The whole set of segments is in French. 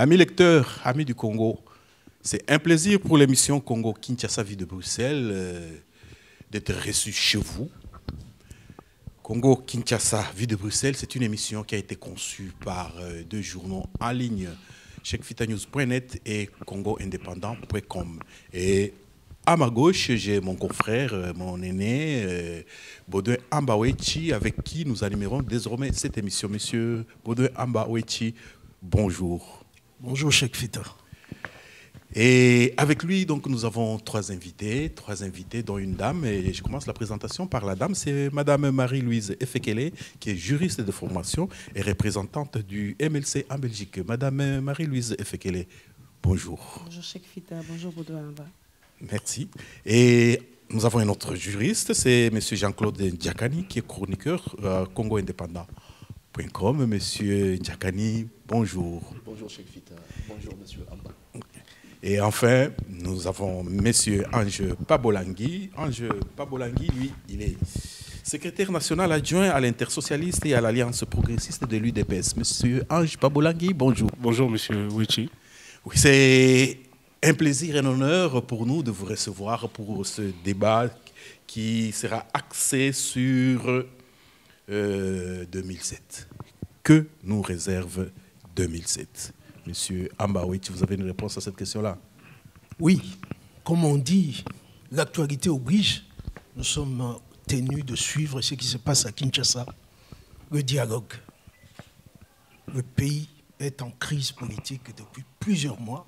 Amis lecteurs, amis du Congo, c'est un plaisir pour l'émission Congo-Kinshasa Vie de Bruxelles d'être reçu chez vous. Congo-Kinshasa Vie de Bruxelles, c'est une émission qui a été conçue par deux journaux en ligne, chekfitanews.net et congoindépendant.com. Et à ma gauche, j'ai mon confrère, mon aîné, Baudouin Ambawechi, avec qui nous animerons désormais cette émission. Monsieur Baudouin Ambawechi, bonjour. Bonjour, Cheikh Fita. Et avec lui, donc, nous avons trois invités, dont une dame. Et je commence la présentation par la dame. C'est Madame Marie-Louise Efekele, qui est juriste de formation et représentante du MLC en Belgique. Madame Marie-Louise Efekele, bonjour. Bonjour, Cheikh Fita. Bonjour, Baudouin Amba. Merci. Et nous avons un autre juriste, c'est Monsieur Jean-Claude Ndiakani, qui est chroniqueur congoindépendant.com. Monsieur Ndiakani, bonjour. Bonjour, Cheikh Fita. Bonjour, Monsieur Amba. Et enfin, nous avons Monsieur Ange Pabolangui. Ange Pabolangui, lui, il est secrétaire national adjoint à l'intersocialiste et à l'Alliance progressiste de l'UDPS. Monsieur Ange Pabolangui, bonjour. Bonjour, Monsieur Wichi. Oui, c'est un plaisir et un honneur pour nous de vous recevoir pour ce débat qui sera axé sur 2007. Que nous réserve 2007? Monsieur Ambawechi, vous avez une réponse à cette question-là? Oui, comme on dit, l'actualité oblige. Nous sommes tenus de suivre ce qui se passe à Kinshasa, le dialogue. Le pays est en crise politique depuis plusieurs mois.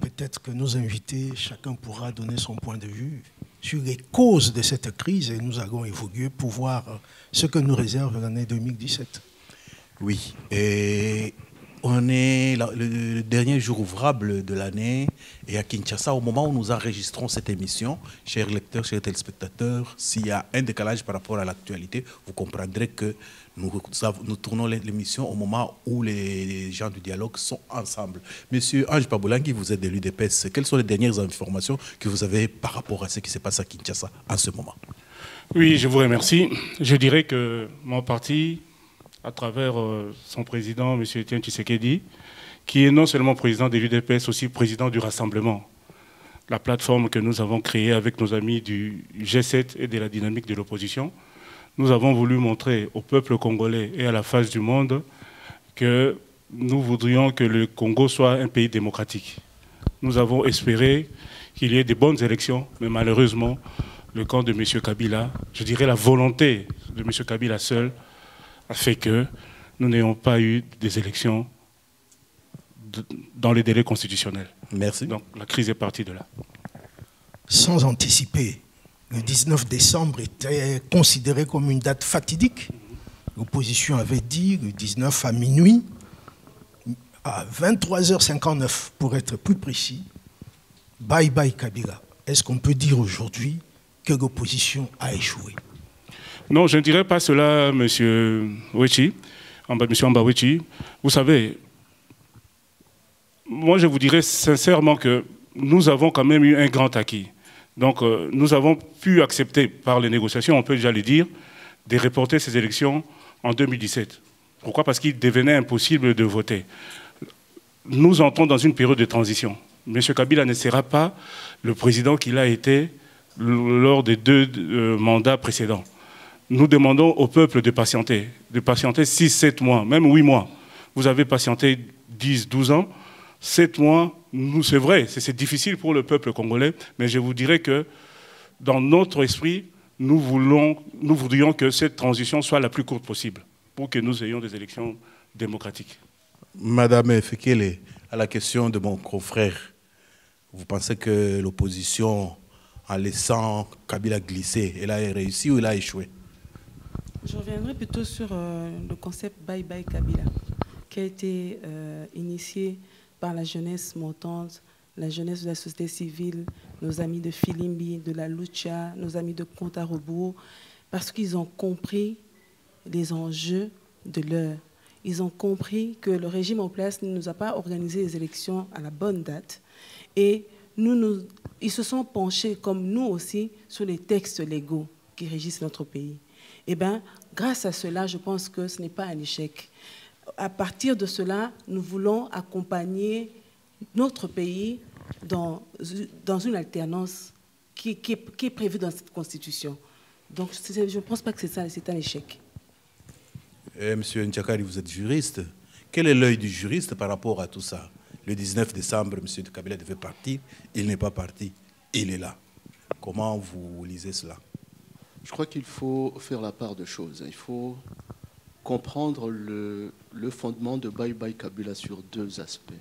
Peut-être que nos invités, chacun pourra donner son point de vue sur les causes de cette crise et nous allons évoluer pour voir ce que nous réserve l'année 2017. Oui, et on est le dernier jour ouvrable de l'année et à Kinshasa, au moment où nous enregistrons cette émission, chers lecteurs, chers téléspectateurs, s'il y a un décalage par rapport à l'actualité, vous comprendrez que nous tournons l'émission au moment où les gens du dialogue sont ensemble. Monsieur Ange Pabolangui, vous êtes de l'UDPS. Quelles sont les dernières informations que vous avez par rapport à ce qui se passe à Kinshasa en ce moment? Oui, je vous remercie. Je dirais que mon parti, à travers son président, M. Etienne Tshisekedi, qui est non seulement président de l'UDPS, aussi président du Rassemblement, la plateforme que nous avons créée avec nos amis du G7 et de la dynamique de l'opposition. Nous avons voulu montrer au peuple congolais et à la face du monde que nous voudrions que le Congo soit un pays démocratique. Nous avons espéré qu'il y ait des bonnes élections, mais malheureusement, le camp de M. Kabila, je dirais la volonté de M. Kabila seul, a fait que nous n'ayons pas eu des élections dans les délais constitutionnels. Merci. Donc la crise est partie de là. Sans anticiper, le 19 décembre était considéré comme une date fatidique. L'opposition avait dit le 19 à minuit, à 23h59 pour être plus précis, bye bye Kabila. Est-ce qu'on peut dire aujourd'hui que l'opposition a échoué? Non, je ne dirais pas cela, Monsieur Wichi, Monsieur Ambawechi. Vous savez, moi je vous dirais sincèrement que nous avons quand même eu un grand acquis. Donc nous avons pu accepter par les négociations, on peut déjà le dire, de reporter ces élections en 2017. Pourquoi? Parce qu'il devenait impossible de voter. Nous entrons dans une période de transition. M. Kabila ne sera pas le président qu'il a été lors des deux mandats précédents. Nous demandons au peuple de patienter 6, 7 mois, même 8 mois. Vous avez patienté 10, 12 ans. 7 mois, c'est vrai, c'est difficile pour le peuple congolais, mais je vous dirais que dans notre esprit, nous voudrions que cette transition soit la plus courte possible pour que nous ayons des élections démocratiques. Madame Efekele, à la question de mon confrère, vous pensez que l'opposition, en laissant Kabila glisser, elle a réussi ou elle a échoué? Je reviendrai plutôt sur le concept Bye Bye Kabila, qui a été initié par la jeunesse montante, la jeunesse de la société civile, nos amis de Filimbi, de la Lucha, nos amis de Compte à rebours, parce qu'ils ont compris les enjeux de l'heure. Ils ont compris que le régime en place ne nous a pas organisé les élections à la bonne date. Et ils se sont penchés, comme nous aussi, sur les textes légaux qui régissent notre pays. Eh bien, grâce à cela, je pense que ce n'est pas un échec. à partir de cela, nous voulons accompagner notre pays dans une alternance qui est prévue dans cette constitution. Donc, je ne pense pas que c'est un échec. Monsieur N'Tchakari, vous êtes juriste. Quel est l'œil du juriste par rapport à tout ça? Le 19 décembre, M. Kabila devait partir. Il n'est pas parti. Il est là. Comment vous lisez cela? Je crois qu'il faut faire la part de choses. Il faut comprendre le fondement de Bye Bye Kabila sur deux aspects.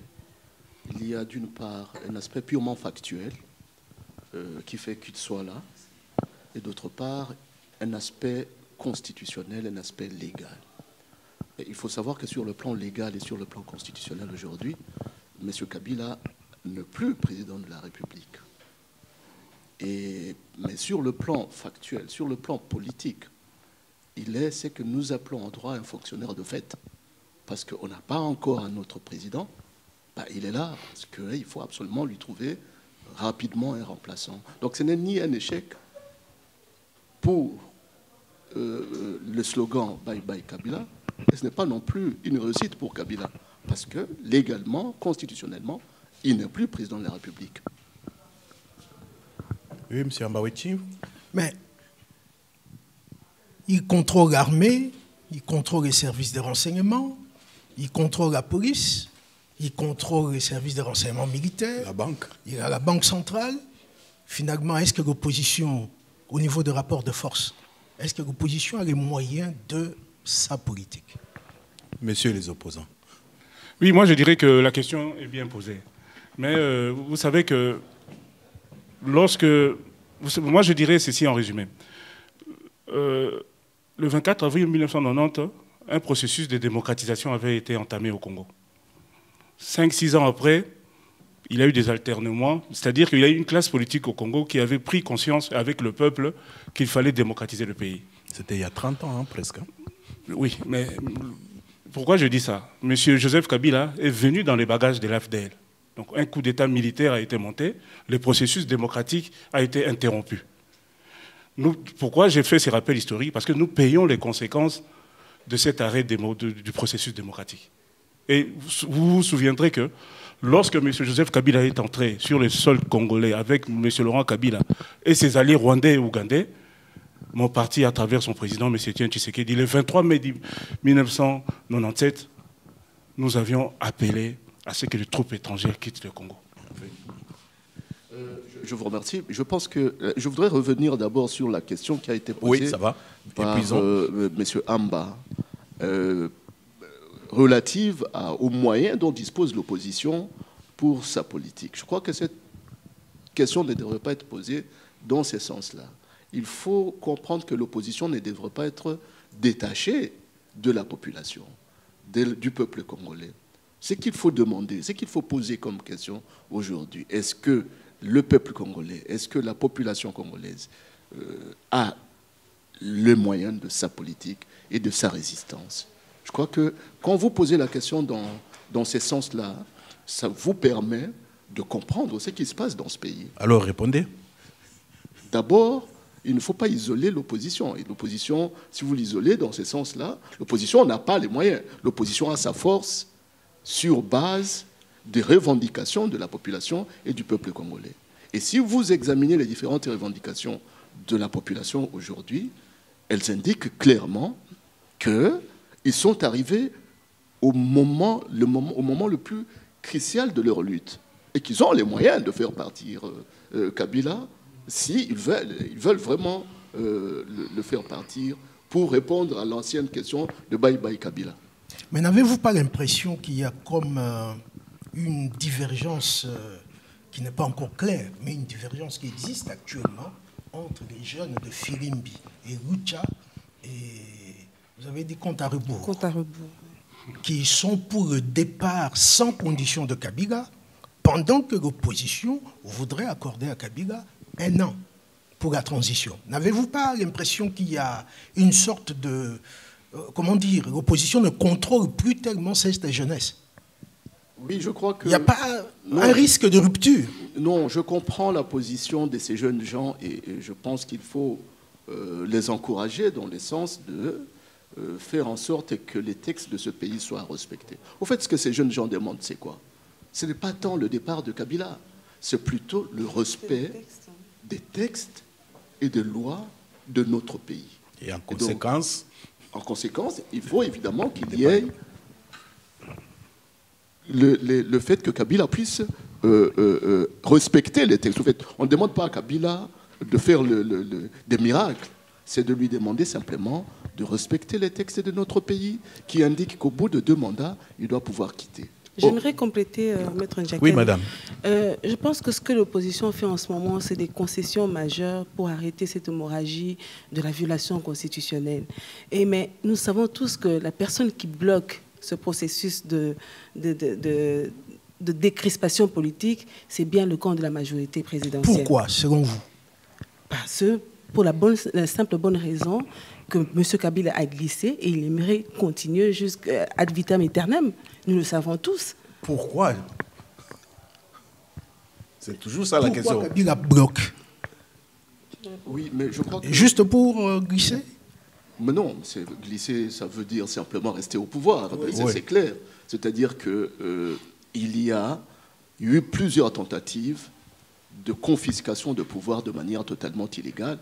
Il y a d'une part un aspect purement factuel qui fait qu'il soit là, et d'autre part un aspect constitutionnel, un aspect légal. Et il faut savoir que sur le plan légal et sur le plan constitutionnel aujourd'hui, M. Kabila n'est plus président de la République. Mais sur le plan factuel, sur le plan politique, il est ce que nous appelons en droit un fonctionnaire de fait. Parce qu'on n'a pas encore un autre président, il est là, parce qu'il faut absolument lui trouver rapidement un remplaçant. Donc ce n'est ni un échec pour le slogan Bye Bye Kabila, et ce n'est pas non plus une réussite pour Kabila, parce que légalement, constitutionnellement, il n'est plus président de la République. Oui, M. Ambaweti. Mais il contrôle l'armée, il contrôle les services de renseignement, il contrôle la police, il contrôle les services de renseignement militaires. La banque. Il a la banque centrale. Finalement, est-ce que l'opposition, au niveau de rapport de force, est-ce que l'opposition a les moyens de sa politique? Messieurs les opposants. Oui, moi je dirais que la question est bien posée. Mais vous savez que lorsque... Moi je dirais ceci en résumé. Le 24 avril 1990, un processus de démocratisation avait été entamé au Congo. 5-6 ans après, il y a eu des alternements, c'est-à-dire qu'il y a eu une classe politique au Congo qui avait pris conscience avec le peuple qu'il fallait démocratiser le pays. C'était il y a 30 ans, hein, presque. Oui, mais pourquoi je dis ça? Monsieur Joseph Kabila est venu dans les bagages de l'AFDL. Donc un coup d'État militaire a été monté, le processus démocratique a été interrompu. Pourquoi j'ai fait ces rappels historiques? Parce que nous payons les conséquences de cet arrêt du processus démocratique. Et vous vous souviendrez que lorsque M. Joseph Kabila est entré sur le sol congolais avec M. Laurent Kabila et ses alliés rwandais et ougandais, mon parti, à travers son président, M. Etienne Tshisekedi, le 23 mai 1997, nous avions appelé à ce que les troupes étrangères quittent le Congo. Je vous remercie. Je pense que je voudrais revenir d'abord sur la question qui a été posée Oui, ça va. par M. Amba, relative aux moyens dont dispose l'opposition pour sa politique. Je crois que cette question ne devrait pas être posée dans ce sens-là. Il faut comprendre que l'opposition ne devrait pas être détachée de la population, du peuple congolais. Ce qu'il faut demander, ce qu'il faut poser comme question aujourd'hui, est-ce que le peuple congolais, est-ce que la population congolaise a les moyens de sa politique et de sa résistance? Je crois que quand vous posez la question dans ce sens-là, ça vous permet de comprendre ce qui se passe dans ce pays. Alors répondez. D'abord, il ne faut pas isoler l'opposition. Et l'opposition, si vous l'isolez dans ce sens-là, l'opposition n'a pas les moyens. L'opposition a sa force sur base des revendications de la population et du peuple congolais. Et si vous examinez les différentes revendications de la population aujourd'hui, elles indiquent clairement qu'ils sont arrivés au moment le plus crucial de leur lutte et qu'ils ont les moyens de faire partir Kabila s'ils veulent vraiment le faire partir pour répondre à l'ancienne question de Bye Bye Kabila. Mais n'avez-vous pas l'impression qu'il y a comme une divergence qui n'est pas encore claire, mais une divergence qui existe actuellement entre les jeunes de Firimbi et Lucha et, vous avez dit, compte à rebours. Compte à rebours. Qui sont pour le départ sans condition de Kabila, pendant que l'opposition voudrait accorder à Kabila 1 an pour la transition. N'avez-vous pas l'impression qu'il y a une sorte de... comment dire, l'opposition ne contrôle plus tellement cette jeunesse? Oui, je crois que... Il n'y a pas un risque de rupture? Non, je comprends la position de ces jeunes gens et je pense qu'il faut les encourager dans le sens faire en sorte que les textes de ce pays soient respectés. Au fait, ce que ces jeunes gens demandent, c'est quoi? Ce n'est pas tant le départ de Kabila, c'est plutôt le respect des textes et des lois de notre pays. Et en conséquence, il faut évidemment qu'il y ait le fait que Kabila puisse respecter les textes. En fait, on ne demande pas à Kabila de faire des miracles, c'est de lui demander simplement de respecter les textes de notre pays qui indiquent qu'au bout de 2 mandats, il doit pouvoir quitter. J'aimerais compléter, Maître Ndiaken. Oui, madame. Je pense que ce que l'opposition fait en ce moment, c'est des concessions majeures pour arrêter cette hémorragie de la violation constitutionnelle. Mais nous savons tous que la personne qui bloque ce processus de décrispation politique, c'est bien le camp de la majorité présidentielle. Pourquoi, selon vous? Pour la simple bonne raison que M. Kabila a glissé et il aimerait continuer jusqu'à ad vitam aeternam. Nous le savons tous. Pourquoi? C'est toujours ça la question. Pourquoi Kabila bloque? Oui, mais je crois que... Juste pour glisser? Mais non, glisser, ça veut dire simplement rester au pouvoir. Oui. C'est clair. C'est-à-dire qu'il y a eu plusieurs tentatives de confiscation de pouvoir de manière totalement illégale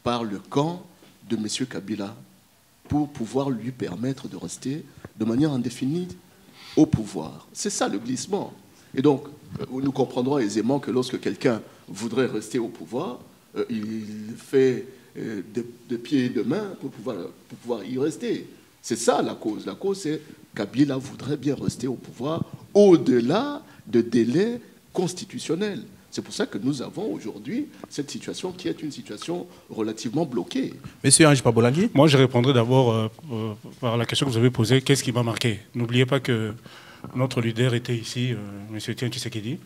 par le camp de M. Kabila pour pouvoir lui permettre de rester de manière indéfinie au pouvoir. C'est ça le glissement. Et donc, nous comprendrons aisément que lorsque quelqu'un voudrait rester au pouvoir, il fait de pieds et de mains pour pouvoir y rester. C'est ça la cause. La cause, c'est Kabila voudrait bien rester au pouvoir au-delà de délais constitutionnels. C'est pour ça que nous avons aujourd'hui cette situation qui est une situation relativement bloquée. Monsieur Ange Pabolangui. Moi, je répondrai d'abord par la question que vous avez posée. Qu'est-ce qui m'a marqué? N'oubliez pas que notre leader était ici, M. Etienne Tshisekedi,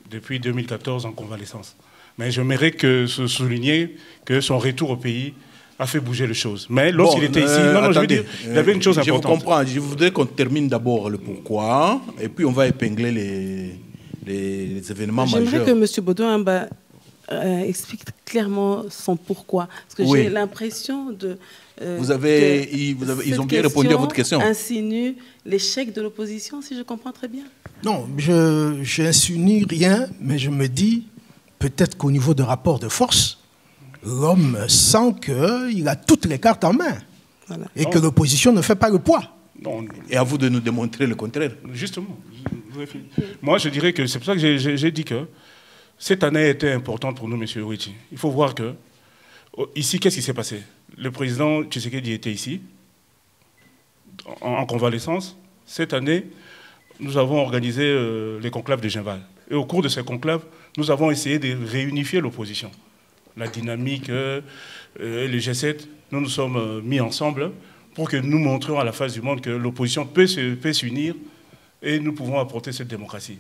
depuis 2014 en convalescence. Mais j'aimerais se souligner que son retour au pays a fait bouger les choses. Mais lorsqu'il était ici, je veux dire, il y avait une chose importante. Je vous comprends. Je voudrais qu'on termine d'abord le pourquoi, et puis on va épingler les événements majeurs. J'aimerais que M. Baudouin explique clairement son pourquoi. Parce que j'ai l'impression de... ils ont bien répondu à votre question. Insinue l'échec de l'opposition, si je comprends très bien. Non, je n'insinue rien, mais je me dis, peut-être qu'au niveau de rapport de force, l'homme sent qu'il a toutes les cartes en main. Voilà. Et que l'opposition ne fait pas le poids. Non. Et à vous de nous démontrer le contraire. Justement. Moi, je dirais que c'est pour ça que j'ai dit que cette année était importante pour nous, M. Ouichi. Il faut voir que, ici, qu'est-ce qui s'est passé? Le président Tshisekedi était ici, en convalescence. Cette année, nous avons organisé les conclaves de Genval. Et au cours de ces conclaves, nous avons essayé de réunifier l'opposition. La dynamique, le G7, nous nous sommes mis ensemble pour que nous montrions à la face du monde que l'opposition peut s'unir et nous pouvons apporter cette démocratie.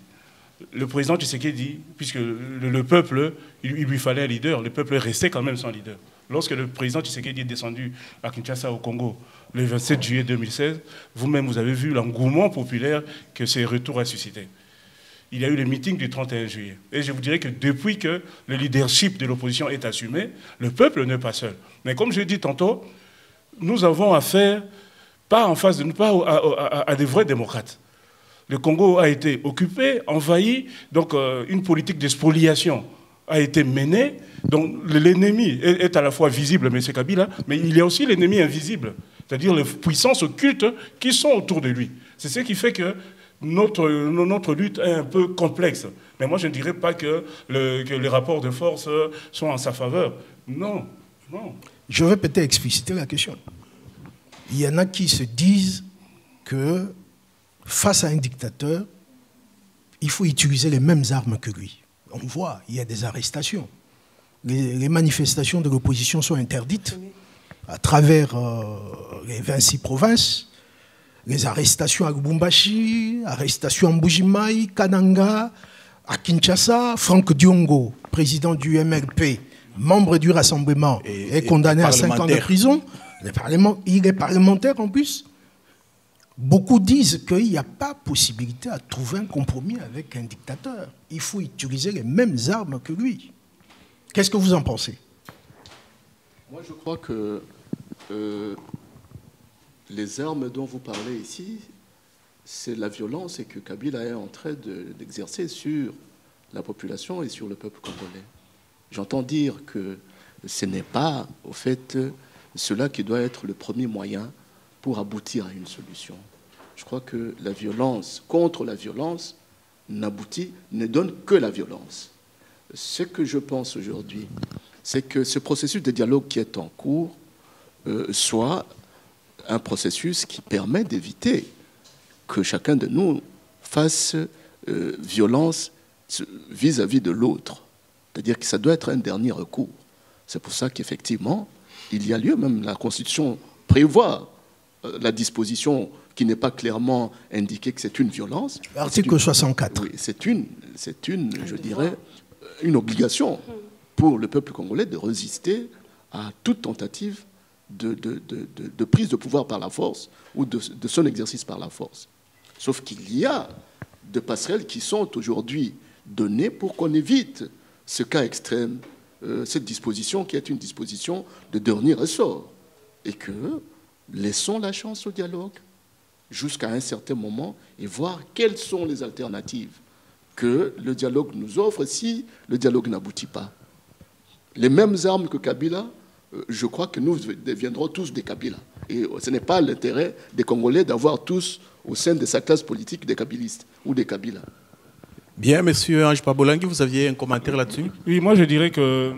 Le président Tshisekedi, puisque le peuple, il lui fallait un leader, le peuple restait quand même sans leader. Lorsque le président Tshisekedi est descendu à Kinshasa, au Congo, le 27 juillet 2016, vous-même, vous avez vu l'engouement populaire que ces retours a suscité. Il y a eu le meeting du 31 juillet. Et je vous dirais que depuis que le leadership de l'opposition est assumé, le peuple n'est pas seul. Mais comme je l'ai dit tantôt, nous avons affaire, pas en face de nous, pas à des vrais démocrates. Le Congo a été occupé, envahi, donc une politique de spoliation a été menée. Donc l'ennemi est à la fois visible, M. Kabila, mais il y a aussi l'ennemi invisible, c'est-à-dire les puissances occultes qui sont autour de lui. C'est ce qui fait que notre lutte est un peu complexe. Mais moi, je ne dirais pas que les rapports de force sont en sa faveur. Non, non. Je vais peut-être expliciter la question. Il y en a qui se disent que face à un dictateur, il faut utiliser les mêmes armes que lui. On voit, il y a des arrestations. Les manifestations de l'opposition sont interdites à travers les 26 provinces. Les arrestations à Lubumbashi, arrestations à Mbujimaï, Kananga, à Kinshasa. Franck Diongo, président du MLP, membre du Rassemblement, est condamné à 5 ans de prison. Il est parlementaire en plus. Beaucoup disent qu'il n'y a pas possibilité à trouver un compromis avec un dictateur. Il faut utiliser les mêmes armes que lui. Qu'est-ce que vous en pensez? Moi, je crois que Les armes dont vous parlez ici, c'est la violence et que Kabila est en train d'exercer sur la population et sur le peuple congolais. J'entends dire que ce n'est pas, au fait, cela qui doit être le premier moyen pour aboutir à une solution. Je crois que la violence contre la violence ne donne que la violence. Ce que je pense aujourd'hui, c'est que ce processus de dialogue qui est en cours soit un processus qui permet d'éviter que chacun de nous fasse violence vis-à-vis de l'autre. C'est-à-dire que ça doit être un dernier recours. C'est pour ça qu'effectivement, il y a lieu, même la Constitution prévoit la disposition qui n'est pas clairement indiquée que c'est une violence. Article 64. Oui, c'est une, je dirais, une obligation pour le peuple congolais de résister à toute tentative de prise de pouvoir par la force ou de son exercice par la force. Sauf qu'il y a des passerelles qui sont aujourd'hui données pour qu'on évite ce cas extrême, cette disposition qui est une disposition de dernier ressort. Et que laissons la chance au dialogue jusqu'à un certain moment et voir quelles sont les alternatives que le dialogue nous offre si le dialogue n'aboutit pas. Les mêmes armes que Kabila, je crois que nous deviendrons tous des Kabila. Et ce n'est pas l'intérêt des Congolais d'avoir tous au sein de sa classe politique des Kabilistes ou des Kabila. Bien, monsieur Ange Pabolangui, vous aviez un commentaire là-dessus? Oui, moi je dirais que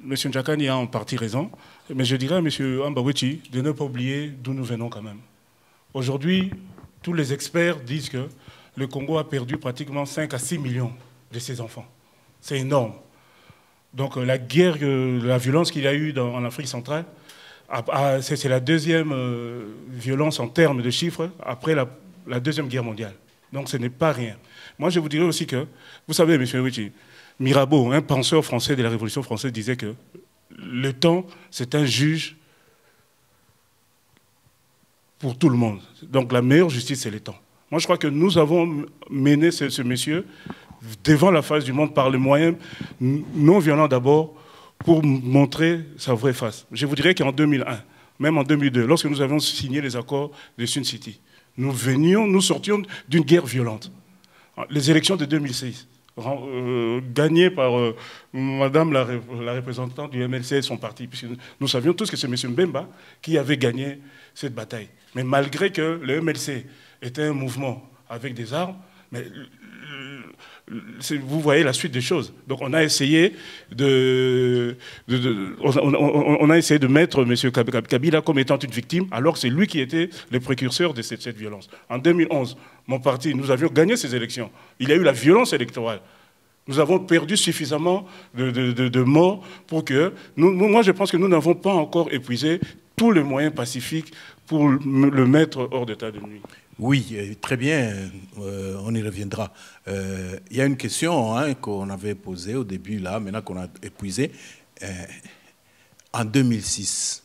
M. Ndjakani a en partie raison, mais je dirais à M. Ambawechi de ne pas oublier d'où nous venons quand même. Aujourd'hui, tous les experts disent que le Congo a perdu pratiquement 5 à 6 millions de ses enfants. C'est énorme. Donc la guerre, la violence qu'il y a eu en Afrique centrale, c'est la deuxième violence en termes de chiffres après la Deuxième Guerre mondiale. Donc ce n'est pas rien. Moi je vous dirais aussi que, vous savez M. Wichi, Mirabeau, un penseur français de la Révolution française, disait que le temps c'est un juge pour tout le monde. Donc la meilleure justice c'est le temps. Moi je crois que nous avons mené ce monsieur devant la face du monde par les moyens non violents d'abord pour montrer sa vraie face. Je vous dirais qu'en 2001, même en 2002, lorsque nous avions signé les accords de Sun City, nous sortions d'une guerre violente. Les élections de 2006, gagnées par Madame la représentante du MLC et son parti, puisque nous savions tous que c'est M. Mbemba qui avait gagné cette bataille. Mais malgré que le MLC était un mouvement avec des armes, mais vous voyez la suite des choses. Donc on a essayé de mettre M. Kabila comme étant une victime, alors que c'est lui qui était le précurseur de cette violence. En 2011, mon parti, nous avions gagné ces élections. Il y a eu la violence électorale. Nous avons perdu suffisamment de morts pour que... moi, je pense que nous n'avons pas encore épuisé tous les moyens pacifiques pour le mettre hors d'état de nuire. Oui, très bien, on y reviendra. Il y a une question qu'on avait posée au début, là, maintenant qu'on a épuisé. En 2006,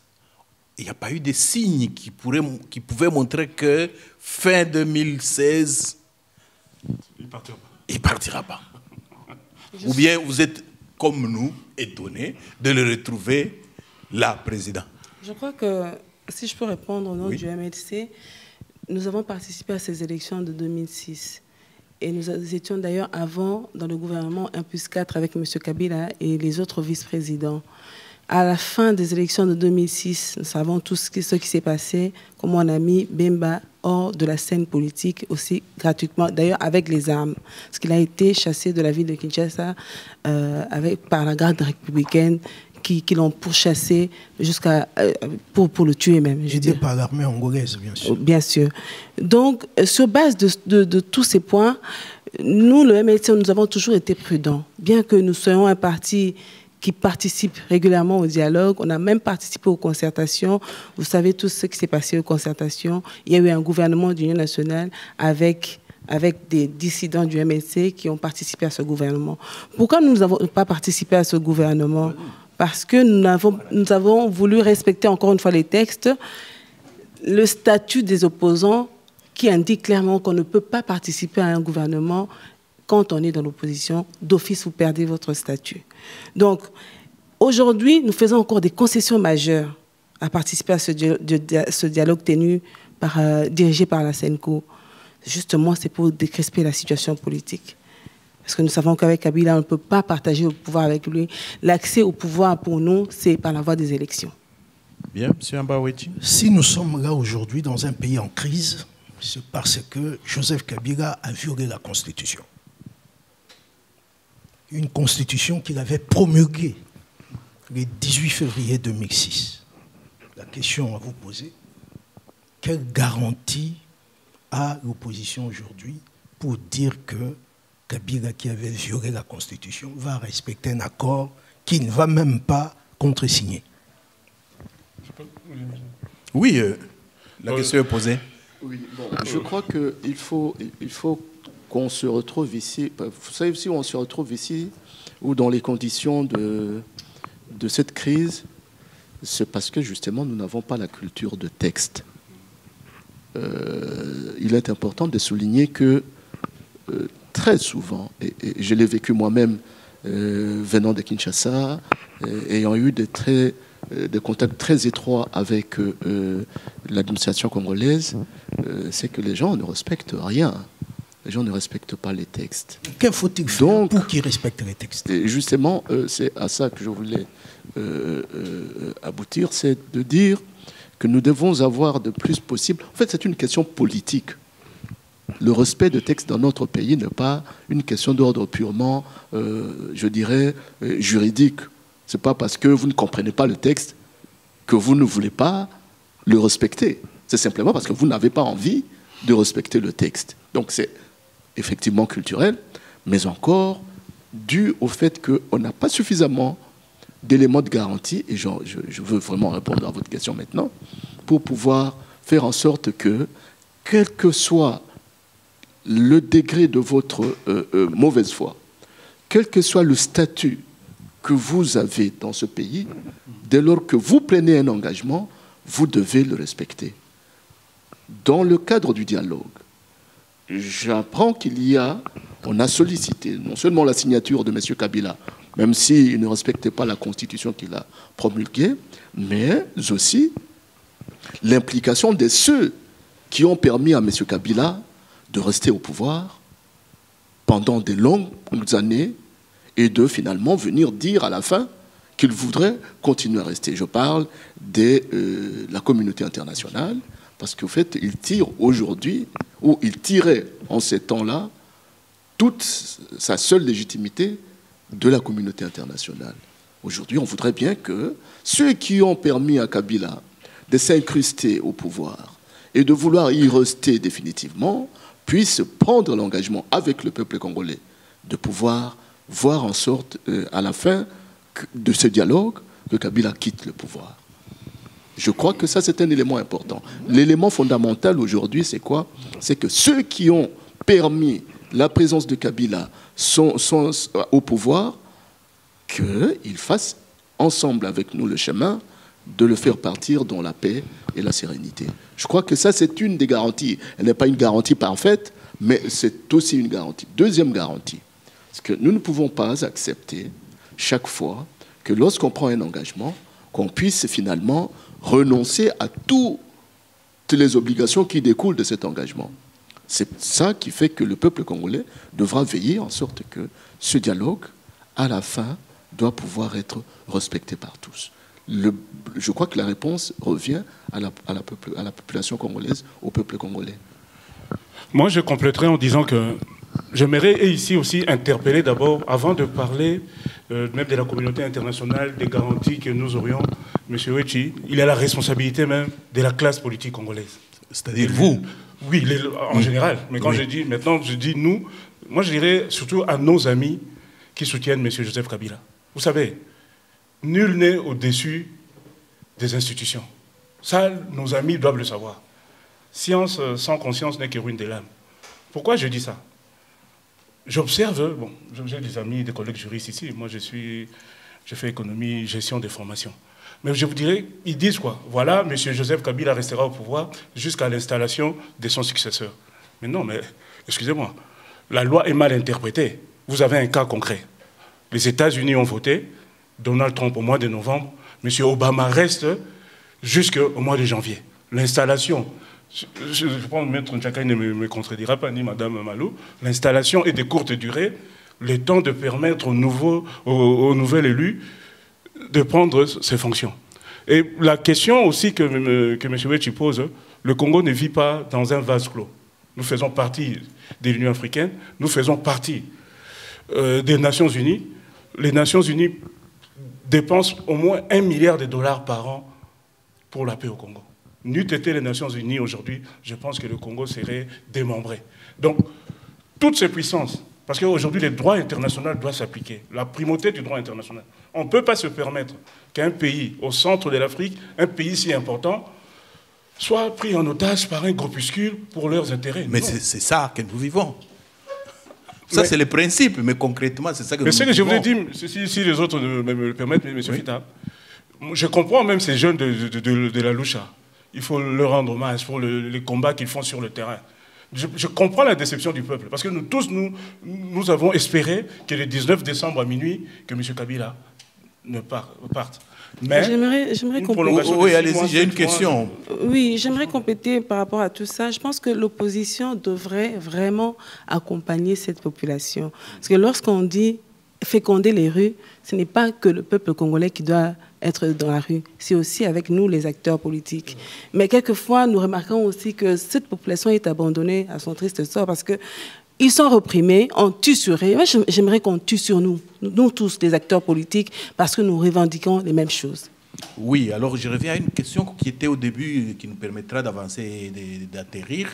il n'y a pas eu de signes qui pouvaient montrer que fin 2016, il ne partira pas. Ou bien vous êtes, comme nous, étonnés de le retrouver là, président. Je crois que, si je peux répondre au nom du MLC, nous avons participé à ces élections de 2006. Et nous étions d'ailleurs avant dans le gouvernement 1+4 avec M. Kabila et les autres vice-présidents. À la fin des élections de 2006, nous savons tous ce qui s'est passé, comment on a mis Bemba hors de la scène politique aussi gratuitement, d'ailleurs avec les armes. Parce qu'il a été chassé de la ville de Kinshasa par la garde républicaine qui l'ont pourchassé jusqu'à pour le tuer même. Aidé par l'armée angolaise, bien sûr. Bien sûr. Donc, sur base de tous ces points, nous, le MLC, nous avons toujours été prudents. Bien que nous soyons un parti qui participe régulièrement au dialogue, on a même participé aux concertations. Vous savez tous ce qui s'est passé aux concertations. Il y a eu un gouvernement d'union nationale avec des dissidents du MLC qui ont participé à ce gouvernement. Pourquoi nous n'avons pas participé à ce gouvernement ? Parce que nous avons voulu respecter encore une fois les textes, le statut des opposants qui indique clairement qu'on ne peut pas participer à un gouvernement quand on est dans l'opposition. D'office, vous perdez votre statut. Donc, aujourd'hui, nous faisons encore des concessions majeures à participer à ce dialogue dirigé par la CENCO. Justement, c'est pour décresper la situation politique. Parce que nous savons qu'avec Kabila, on ne peut pas partager le pouvoir avec lui. L'accès au pouvoir, pour nous, c'est par la voie des élections. Bien, M. Ambaweti. Si nous sommes là aujourd'hui dans un pays en crise, c'est parce que Joseph Kabila a violé la Constitution. Une Constitution qu'il avait promulguée le 18 février 2006. La question à vous poser, quelle garantie a l'opposition aujourd'hui pour dire que Kabila, qui avait violé la Constitution, va respecter un accord qui ne va même pas contresigner? Oui, la question est posée. Oui, bon, je crois qu'il faut qu'on se retrouve ici. Vous savez, si on se retrouve ici, ou dans les conditions de cette crise, c'est parce que justement nous n'avons pas la culture de texte. Il est important de souligner que très souvent, et je l'ai vécu moi-même venant de Kinshasa, ayant eu des contacts très étroits avec l'administration congolaise, c'est que les gens ne respectent rien. Les gens ne respectent pas les textes. Que faut-il faire pour qu'ils respectent les textes? Et justement, c'est à ça que je voulais aboutir, c'est de dire que nous devons avoir de plus possible... En fait, c'est une question politique. Le respect de textes dans notre pays n'est pas une question d'ordre purement, je dirais, juridique. Ce n'est pas parce que vous ne comprenez pas le texte que vous ne voulez pas le respecter. C'est simplement parce que vous n'avez pas envie de respecter le texte. Donc c'est effectivement culturel, mais encore dû au fait qu'on n'a pas suffisamment d'éléments de garantie, et je veux vraiment répondre à votre question maintenant, pour pouvoir faire en sorte que, quel que soit le degré de votre mauvaise foi, quel que soit le statut que vous avez dans ce pays, dès lors que vous prenez un engagement, vous devez le respecter. Dans le cadre du dialogue, j'apprends on a sollicité non seulement la signature de M. Kabila, même s'il ne respectait pas la constitution qu'il a promulguée, mais aussi l'implication de ceux qui ont permis à M. Kabila de rester au pouvoir pendant de longues années et de finalement venir dire à la fin qu'il voudrait continuer à rester. Je parle de la communauté internationale, parce qu'au fait, il tire aujourd'hui, ou il tirait en ces temps-là, toute sa seule légitimité de la communauté internationale. Aujourd'hui, on voudrait bien que ceux qui ont permis à Kabila de s'incruster au pouvoir et de vouloir y rester définitivement puissent prendre l'engagement avec le peuple congolais de pouvoir voir en sorte, à la fin de ce dialogue, que Kabila quitte le pouvoir. Je crois que ça, c'est un élément important. L'élément fondamental aujourd'hui, c'est quoi? C'est que ceux qui ont permis la présence de Kabila sont au pouvoir, qu'ils fassent ensemble avec nous le chemin de le faire partir dans la paix et la sérénité. Je crois que ça, c'est une des garanties. Elle n'est pas une garantie parfaite, mais c'est aussi une garantie. Deuxième garantie, c'est que nous ne pouvons pas accepter chaque fois que lorsqu'on prend un engagement, qu'on puisse finalement renoncer à toutes les obligations qui découlent de cet engagement. C'est ça qui fait que le peuple congolais devra veiller en sorte que ce dialogue, à la fin, doit pouvoir être respecté par tous. Je crois que la réponse revient à la population congolaise, au peuple congolais. Moi, je compléterai en disant que j'aimerais ici aussi interpeller d'abord, avant de parler même de la communauté internationale, des garanties que nous aurions, M. Wechi, il a la responsabilité même de la classe politique congolaise. C'est-à-dire vous? Oui, en général. Mais quand je dis nous, moi je dirais surtout à nos amis qui soutiennent M. Joseph Kabila. Vous savez, nul n'est au-dessus des institutions. Ça, nos amis doivent le savoir. Science sans conscience n'est que ruine de l'âme. Pourquoi je dis ça? J'observe, bon, j'ai des amis, des collègues juristes ici. Moi, je fais économie, gestion des formations. Mais je vous dirais, ils disent quoi? Voilà, M. Joseph Kabila restera au pouvoir jusqu'à l'installation de son successeur. Mais non, mais excusez-moi, la loi est mal interprétée. Vous avez un cas concret. Les États-Unis ont voté, Donald Trump au mois de novembre, M. Obama reste jusqu'au mois de janvier. L'installation, je pense que Maître Njaka ne me contredira pas, ni Madame Malou, l'installation est de courte durée, le temps de permettre au nouvel élu de prendre ses fonctions. Et la question aussi que M. Wechi pose, le Congo ne vit pas dans un vase clos. Nous faisons partie de l'Union africaine, nous faisons partie des Nations Unies. Les Nations Unies dépensent au moins $1 milliard par an pour la paix au Congo. N'eût été les Nations Unies aujourd'hui, je pense que le Congo serait démembré. Donc, toutes ces puissances, parce qu'aujourd'hui, le droit international doit s'appliquer, la primauté du droit international. On ne peut pas se permettre qu'un pays au centre de l'Afrique, un pays si important, soit pris en otage par un groupuscule pour leurs intérêts. Mais c'est ça que nous vivons. Ça, c'est le principe, mais concrètement, c'est ça que nous vivons. Mais ce que je voulais dire, si les autres me le permettent, M. Fita, je comprends même ces jeunes de la Loucha. Il faut leur rendre hommage pour les combats qu'ils font sur le terrain. Je comprends la déception du peuple, parce que nous tous, nous avons espéré que le 19 décembre à minuit, que M. Kabila ne parte. Mais j'aimerais compléter. Oui, allez-y, j'ai une question. Oui, j'aimerais compléter par rapport à tout ça. Je pense que l'opposition devrait vraiment accompagner cette population. Parce que lorsqu'on dit féconder les rues, ce n'est pas que le peuple congolais qui doit être dans la rue, c'est aussi avec nous, les acteurs politiques. Mais quelquefois, nous remarquons aussi que cette population est abandonnée à son triste sort parce qu'ils sont reprimés, on tue sur eux. Moi, j'aimerais qu'on tue sur nous tous, les acteurs politiques, parce que nous revendiquons les mêmes choses. Oui, alors je reviens à une question qui était au début, qui nous permettra d'avancer et d'atterrir.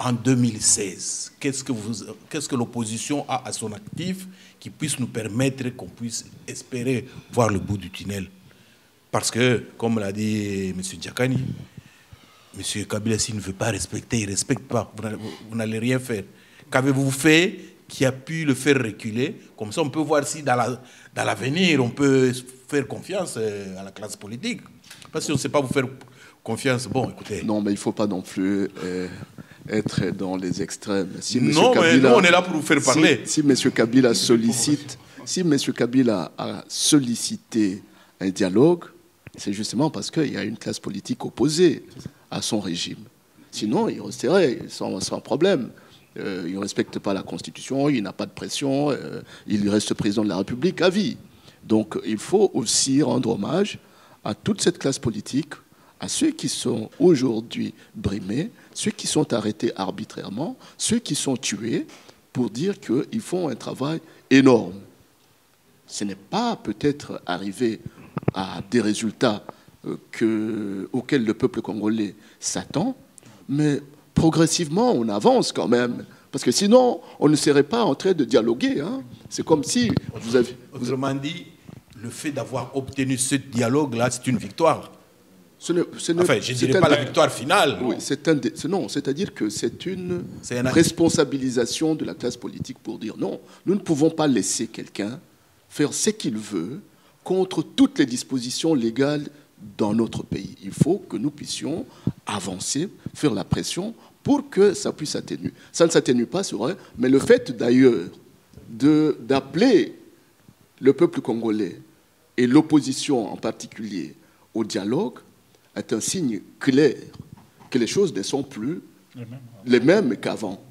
En 2016, qu'est-ce que l'opposition a à son actif qui puisse nous permettre qu'on puisse espérer voir le bout du tunnel? Parce que, comme l'a dit M. Djakani, M. Kabila, s'il ne veut pas respecter, il ne respecte pas. Vous n'allez rien faire. Qu'avez-vous fait qui a pu le faire reculer? Comme ça, on peut voir si dans l'avenir, on peut faire confiance à la classe politique. Parce que si on ne sait pas vous faire confiance, bon, écoutez... Non, mais il ne faut pas non plus être dans les extrêmes. Si non, Kabila, mais nous, on est là pour vous faire parler. Si M. Kabila sollicite, si M. Kabila a sollicité un dialogue, c'est justement parce qu'il y a une classe politique opposée à son régime. Sinon, il resterait sans problème. Il ne respecte pas la Constitution, il n'a pas de pression, il reste président de la République à vie. Donc il faut aussi rendre hommage à toute cette classe politique, à ceux qui sont aujourd'hui brimés, ceux qui sont arrêtés arbitrairement, ceux qui sont tués, pour dire qu'ils font un travail énorme. Ce n'est pas peut-être arrivé à des résultats auxquels le peuple congolais s'attend, mais progressivement, on avance quand même. Parce que sinon, on ne serait pas en train de dialoguer. Hein. C'est comme si vous avez... Autrement dit, le fait d'avoir obtenu ce dialogue-là, c'est une victoire. Enfin, je ne dirais pas la victoire finale. Oui, c'est-à-dire que c'est une responsabilisation de la classe politique pour dire non, nous ne pouvons pas laisser quelqu'un faire ce qu'il veut contre toutes les dispositions légales dans notre pays. Il faut que nous puissions avancer, faire la pression pour que ça puisse s'atténuer. Ça ne s'atténue pas, c'est vrai, mais le fait d'ailleurs d'appeler le peuple congolais et l'opposition en particulier au dialogue est un signe clair que les choses ne sont plus les mêmes qu'avant.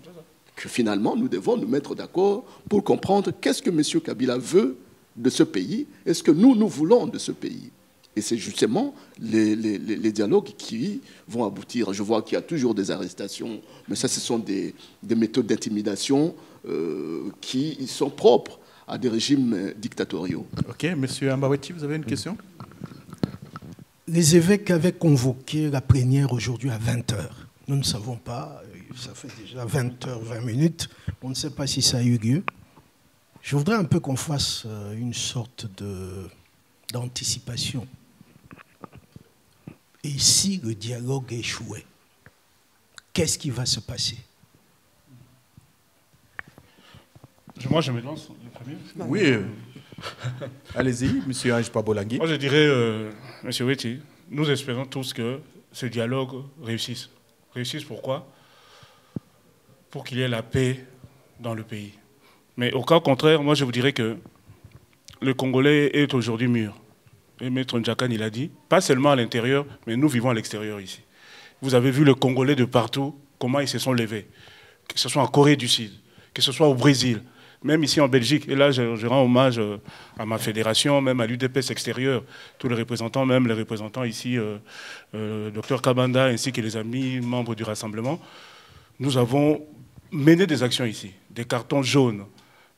Que finalement, nous devons nous mettre d'accord pour comprendre qu'est-ce que M. Kabila veut de ce pays et ce que nous voulons de ce pays. Et c'est justement les dialogues qui vont aboutir. Je vois qu'il y a toujours des arrestations, mais ça, ce sont des méthodes d'intimidation qui sont propres à des régimes dictatoriaux. Ok, M. Ambaweti, vous avez une question? Les évêques avaient convoqué la plénière aujourd'hui à 20h. Nous ne savons pas, ça fait déjà 20h, 20 minutes, on ne sait pas si ça a eu lieu. Je voudrais un peu qu'on fasse une sorte d'anticipation. Et si le dialogue échouait, qu'est-ce qui va se passer? Moi, je me lance. Oui. Allez-y, M. Ange Pabolangui. Moi, je dirais, M. Wechi, nous espérons tous que ce dialogue réussisse. Réussisse pourquoi? Pour qu'il y ait la paix dans le pays. Mais au cas contraire, moi, je vous dirais que le Congolais est aujourd'hui mûr. et Maître Ndjakan, il a dit, pas seulement à l'intérieur, mais nous vivons à l'extérieur ici. Vous avez vu les Congolais de partout, comment ils se sont levés, que ce soit en Corée du Sud, que ce soit au Brésil, même ici en Belgique. Et là, je rends hommage à ma fédération, même à l'UDPS extérieur, tous les représentants, même les représentants ici, Dr Kabanda, ainsi que les amis membres du Rassemblement. Nous avons mené des actions ici, des cartons jaunes.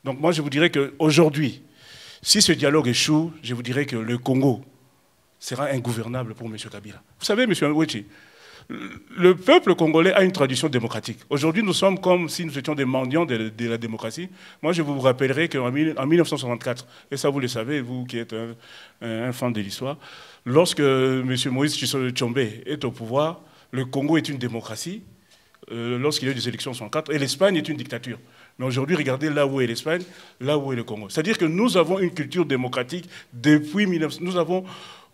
Donc moi, je vous dirais qu'aujourd'hui, si ce dialogue échoue, je vous dirais que le Congo sera ingouvernable pour M. Kabila. Vous savez, M. Nweti, le peuple congolais a une tradition démocratique. Aujourd'hui, nous sommes comme si nous étions des mendiants de la démocratie. Moi, je vous rappellerai qu'en 1964, et ça vous le savez, vous qui êtes un fan de l'histoire, lorsque M. Moïse Tshombe est au pouvoir, le Congo est une démocratie, lorsqu'il y a eu des élections en 1964, et l'Espagne est une dictature. Mais aujourd'hui, regardez là où est l'Espagne, là où est le Congo. C'est-à-dire que nous avons une culture démocratique depuis 1900. Nous avons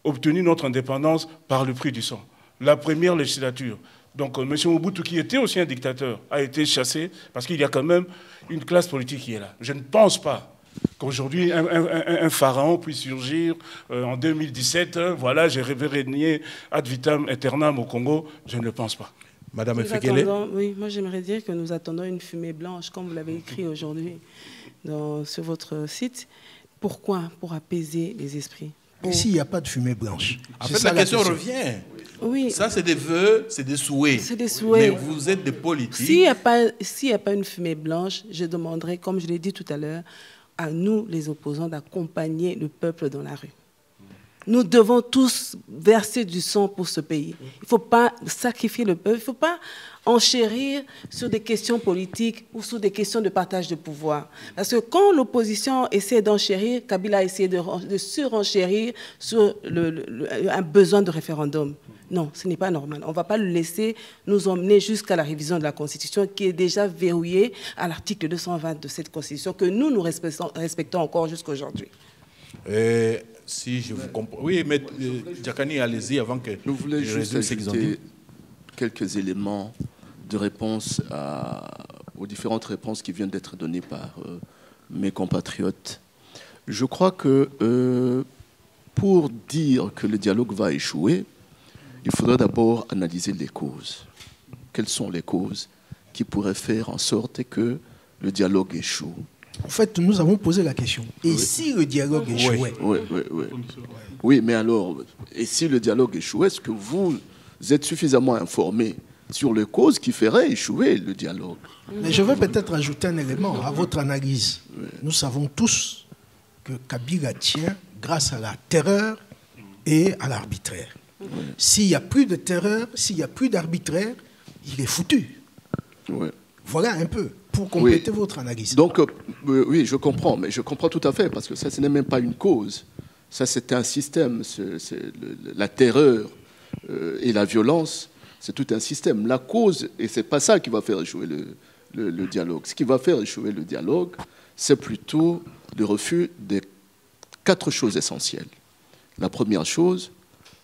obtenu notre indépendance par le prix du sang. La première législature. Donc M. Mobutu, qui était aussi un dictateur, a été chassé parce qu'il y a quand même une classe politique qui est là. Je ne pense pas qu'aujourd'hui un pharaon puisse surgir en 2017. Voilà, j'ai régné ad vitam aeternam au Congo. Je ne le pense pas. Madame Efekele. Oui, moi j'aimerais dire que nous attendons une fumée blanche, comme vous l'avez écrit aujourd'hui sur votre site. Pourquoi? Pour apaiser les esprits. Ici, il n'y a pas de fumée blanche. En fait, la question revient. Oui. Ça, c'est des vœux, c'est des souhaits. C'est des souhaits. Mais vous êtes des politiques. S'il n'y a pas une fumée blanche, je demanderai, comme je l'ai dit tout à l'heure, à nous, les opposants, d'accompagner le peuple dans la rue. Nous devons tous verser du sang pour ce pays. Il ne faut pas sacrifier le peuple, il ne faut pas enchérir sur des questions politiques ou sur des questions de partage de pouvoir. Parce que quand l'opposition essaie d'enchérir, Kabila a essayé de surenchérir sur un besoin de référendum. Non, ce n'est pas normal. On ne va pas le laisser nous emmener jusqu'à la révision de la Constitution qui est déjà verrouillée à l'article 220 de cette Constitution que nous respectons encore jusqu'à aujourd'hui. Si je vous comprends. Oui, mais Djakani, allez-y avant que je voulais juste ajouter quelques éléments de réponse aux différentes réponses qui viennent d'être données par mes compatriotes. Je crois que pour dire que le dialogue va échouer, il faudrait d'abord analyser les causes. Quelles sont les causes qui pourraient faire en sorte que le dialogue échoue? En fait, nous avons posé la question. Et si le dialogue échouait? Oui, mais alors, et si le dialogue échouait, est-ce que vous êtes suffisamment informé sur les causes qui feraient échouer le dialogue? Mais je vais peut-être ajouter un élément à votre analyse. Nous savons tous que Kabila tient grâce à la terreur et à l'arbitraire. S'il n'y a plus de terreur, s'il n'y a plus d'arbitraire, il est foutu. Voilà un peu, pour compléter votre analyse. Donc, oui, je comprends, mais je comprends tout à fait, parce que ça, ce n'est même pas une cause. Ça, c'est un système. La terreur et la violence, c'est tout un système. La cause, et ce n'est pas ça qui va faire échouer le dialogue. Ce qui va faire échouer le dialogue, c'est plutôt le refus des 4 choses essentielles. La première chose,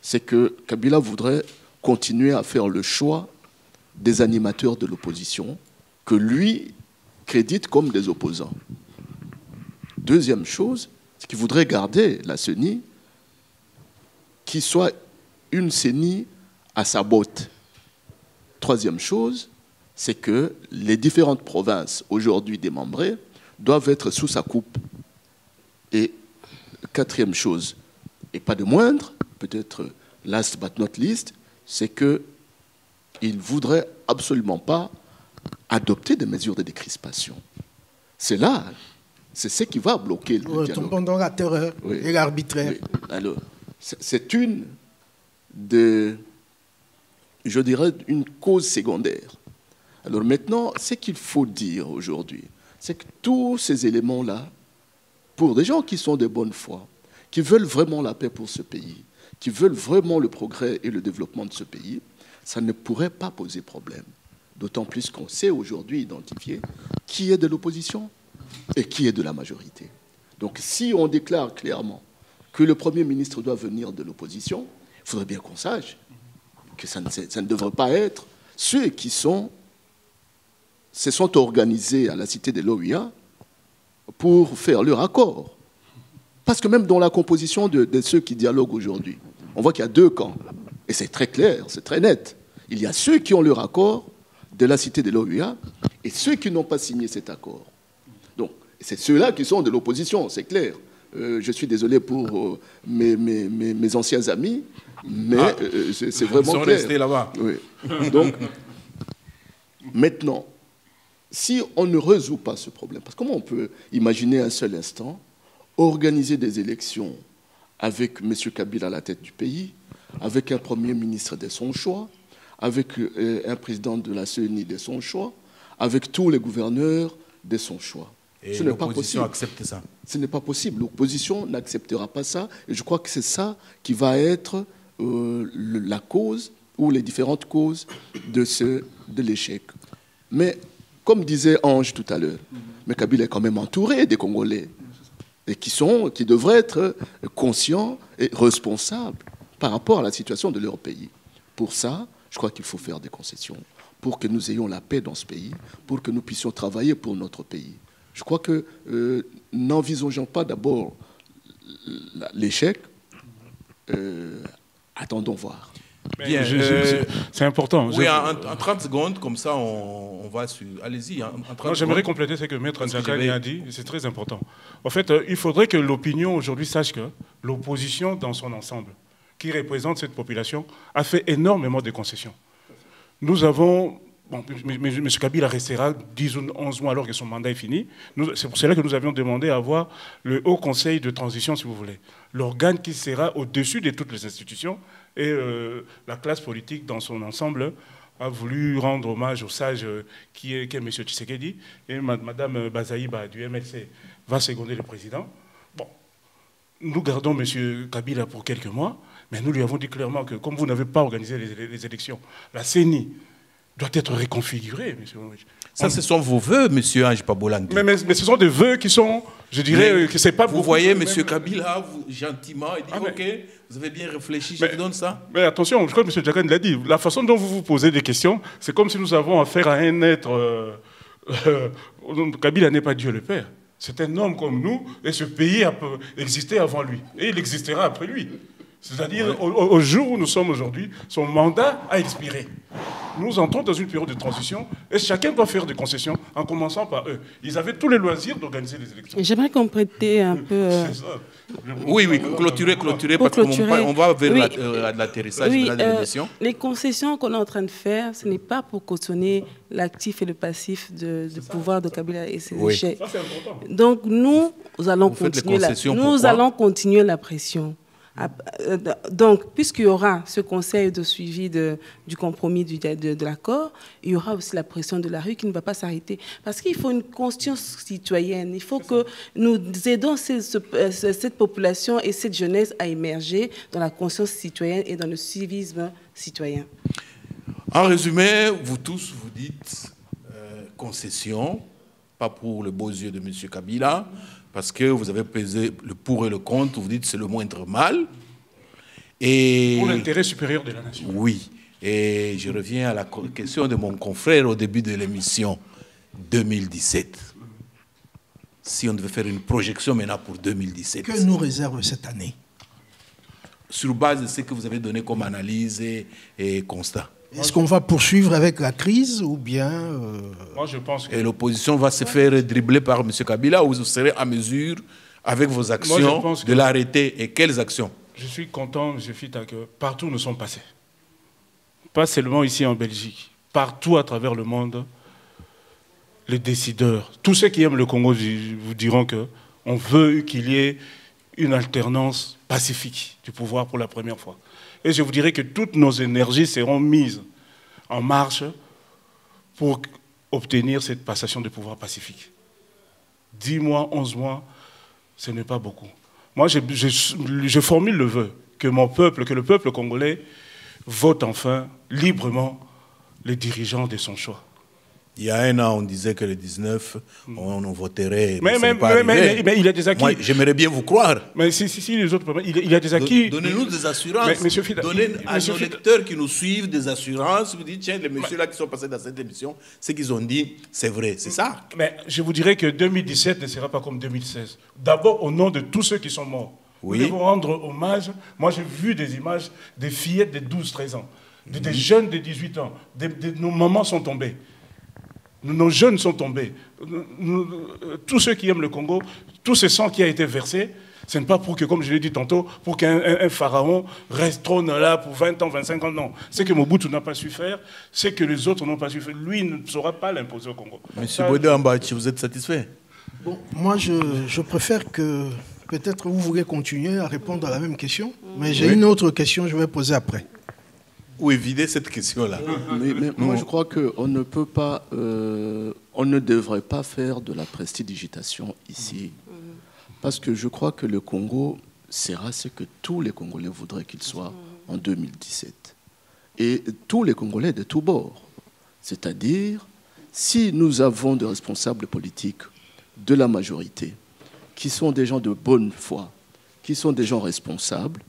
c'est que Kabila voudrait continuer à faire le choix des animateurs de l'opposition, que lui crédite comme des opposants. Deuxième chose, c'est qu'il voudrait garder la CENI qui soit une CENI à sa botte. Troisième chose, c'est que les différentes provinces aujourd'hui démembrées doivent être sous sa coupe. Et quatrième chose, et pas de moindre, peut-être last but not least, c'est qu'il ne voudrait absolument pas adopter des mesures de décrispation. C'est là, c'est ce qui va bloquer le dialogue. Pendant la terreur et l'arbitraire. Oui. Alors, c'est une de, je dirais, une cause secondaire. Alors maintenant, ce qu'il faut dire aujourd'hui, c'est que tous ces éléments-là, pour des gens qui sont de bonne foi, qui veulent vraiment la paix pour ce pays, qui veulent vraiment le progrès et le développement de ce pays, ça ne pourrait pas poser problème. D'autant plus qu'on sait aujourd'hui identifier qui est de l'opposition et qui est de la majorité. Donc si on déclare clairement que le Premier ministre doit venir de l'opposition, il faudrait bien qu'on sache que ça ne devrait pas être ceux qui se sont organisés à la cité de l'OUA pour faire leur accord. Parce que même dans la composition de ceux qui dialoguent aujourd'hui, on voit qu'il y a deux camps. Et c'est très clair, c'est très net. Il y a ceux qui ont leur accord de la cité de l'OUA et ceux qui n'ont pas signé cet accord. Donc, c'est ceux-là qui sont de l'opposition, c'est clair. Je suis désolé pour mes anciens amis, mais c'est vraiment clair. Ils sont restés là-bas. Oui. Donc, maintenant, si on ne résout pas ce problème, parce que comment on peut imaginer un seul instant organiser des élections avec M. Kabila à la tête du pays, avec un Premier ministre de son choix, avec un président de la CENI de son choix, avec tous les gouverneurs de son choix. Et l'opposition accepte ça? Ce n'est pas possible. L'opposition n'acceptera pas ça. Et je crois que c'est ça qui va être la cause ou les différentes causes de l'échec. Mais comme disait Ange tout à l'heure, mais Kabila est quand même entouré des Congolais et qui devraient être conscients et responsables par rapport à la situation de leur pays. Pour ça, je crois qu'il faut faire des concessions pour que nous ayons la paix dans ce pays, pour que nous puissions travailler pour notre pays. Je crois que n'envisageons pas d'abord l'échec, attendons voir. Bien, c'est important. Oui, en 30 secondes, comme ça, on va sur... Allez-y. J'aimerais compléter ce que Maître Nzakani a dit, c'est très important. En fait, il faudrait que l'opinion aujourd'hui sache que l'opposition dans son ensemble, qui représente cette population, a fait énormément de concessions. Nous avons... Bon, M. Kabila restera 10 ou 11 mois alors que son mandat est fini. C'est pour cela que nous avions demandé à avoir le Haut Conseil de transition, si vous voulez. L'organe qui sera au-dessus de toutes les institutions. Et la classe politique, dans son ensemble, a voulu rendre hommage au sage qui est M. Tshisekedi. Et Mme Bazaïba du MLC va seconder le président. Bon, nous gardons M. Kabila pour quelques mois, mais nous lui avons dit clairement que comme vous n'avez pas organisé les élections, la CENI doit être reconfigurée, monsieur. Ça, ce sont vos voeux, monsieur Ange Paboulangue. Mais ce sont des voeux qui sont, je dirais, que c'est pas... Vous voyez, monsieur Kabila, gentiment, il dit, OK, vous avez bien réfléchi, je vous donne ça. Mais attention, je crois que monsieur Djakan l'a dit, la façon dont vous vous posez des questions, c'est comme si nous avons affaire à un être... Kabila n'est pas Dieu le Père. C'est un homme comme nous, et ce pays a existé avant lui. Et il existera après lui. C'est-à-dire, au jour où nous sommes aujourd'hui, son mandat a expiré. Nous entrons dans une période de transition et chacun doit faire des concessions, en commençant par eux. Ils avaient tous les loisirs d'organiser les élections. J'aimerais compléter un peu... Oui, clôturer, parce qu'on va vers l'atterrissage de l'émission. Les concessions qu'on est en train de faire, ce n'est pas pour cautionner l'actif et le passif du pouvoir de Kabila et ses échecs. Ça, c'est important. Donc nous allons continuer la pression. Donc, puisqu'il y aura ce conseil de suivi du compromis de l'accord, il y aura aussi la pression de la rue qui ne va pas s'arrêter. Parce qu'il faut une conscience citoyenne. Il faut que nous aidons cette population et cette jeunesse à émerger dans la conscience citoyenne et dans le civisme citoyen. En résumé, vous tous, vous dites concession, pas pour le beaux yeux de M. Kabila, parce que vous avez pesé le pour et le contre, vous dites que c'est le moindre mal. Et pour l'intérêt supérieur de la nation. Oui. Et je reviens à la question de mon confrère au début de l'émission 2017. Si on devait faire une projection maintenant pour 2017. Que nous réserve cette année? Sur base de ce que vous avez donné comme analyse et constat. Est-ce qu'on va poursuivre avec la crise ou bien... Moi, je pense que... Et l'opposition va se faire dribbler par M. Kabila, ou vous serez à mesure, avec vos actions, de l'arrêter? Et quelles actions? Je suis content, M. Fita, que partout nous sommes passés. Pas seulement ici en Belgique. Partout à travers le monde, les décideurs, tous ceux qui aiment le Congo vous diront qu'on veut qu'il y ait une alternance pacifique du pouvoir pour la première fois. Et je vous dirais que toutes nos énergies seront mises en marche pour obtenir cette passation de pouvoir pacifique. 10 mois, 11 mois, ce n'est pas beaucoup. Moi, je formule le vœu que le peuple congolais vote enfin librement les dirigeants de son choix. Il y a un an, on disait que le 19, on voterait. Mais il y a des acquis. Moi, j'aimerais bien vous croire. Mais si les autres... Il y a des acquis. Donnez-nous des assurances. Donnez à nos lecteurs qui nous suivent des assurances. Vous dites, tiens, les messieurs-là qui sont passés dans cette émission, ce qu'ils ont dit, c'est vrai. C'est ça. Mais je vous dirais que 2017 ne sera pas comme 2016. D'abord, au nom de tous ceux qui sont morts. Oui. Nous devons rendre hommage. Moi, j'ai vu des images des fillettes de 12-13 ans, des jeunes de 18 ans. Nos mamans sont tombées. Nos jeunes sont tombés. Tous ceux qui aiment le Congo, tout ce sang qui a été versé, ce n'est pas pour que, comme je l'ai dit tantôt, pour qu'un pharaon reste trône là pour 20 ans, 25 ans. Non. Ce que Mobutu n'a pas su faire, c'est que les autres n'ont pas su faire. Lui ne saura pas l'imposer au Congo. Monsieur Bodé Ambachi, vous êtes satisfait? Bon, moi, je préfère que peut-être vous voulez continuer à répondre à la même question, mais j'ai une autre question que je vais poser après. Ou éviter cette question-là. Mais moi, je crois qu'on ne peut pas, on ne devrait pas faire de la prestidigitation ici. Parce que je crois que le Congo sera ce que tous les Congolais voudraient qu'il soit en 2017. Et tous les Congolais de tous bords. C'est-à-dire, si nous avons des responsables politiques de la majorité, qui sont des gens de bonne foi, qui sont des gens responsables,